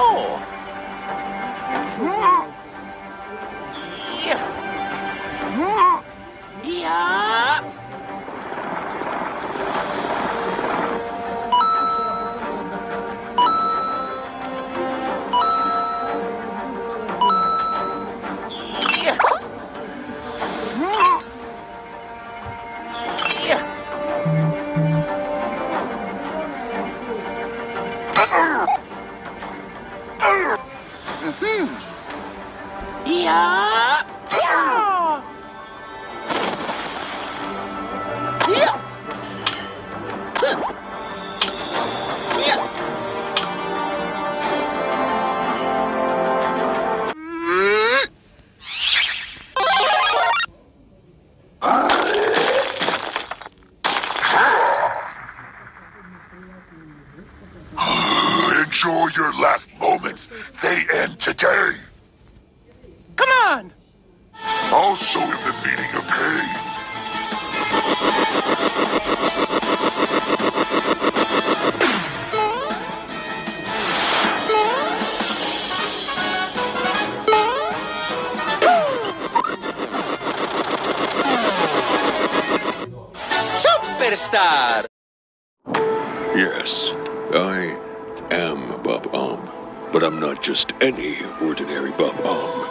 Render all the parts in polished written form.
Go! Yeah! Yeah! Yeah! Yeah! Enjoy your last moments. They end today. Come on! I'll show him the meaning of pain. Superstar! Yes, I am Bob-omb, but I'm not just any ordinary Bob-omb.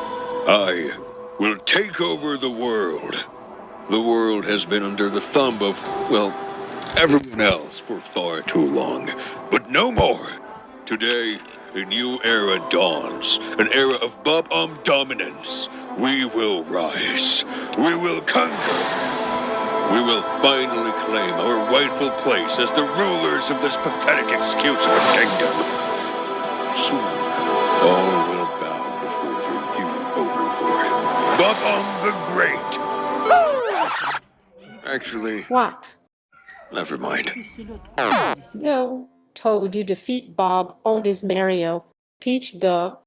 I will take over the world. The world has been under the thumb of, well, everyone else for far too long. But no more. Today, a new era dawns, an era of Bob-omb dominance. We will rise. We will conquer. We will finally claim our rightful place as the rulers of this pathetic excuse of a kingdom. Soon, all will bow before their new overlord, Bob-omb the Great. Actually, What? never mind. No. Toad, you defeat Bob. Old is Mario. Peach, go.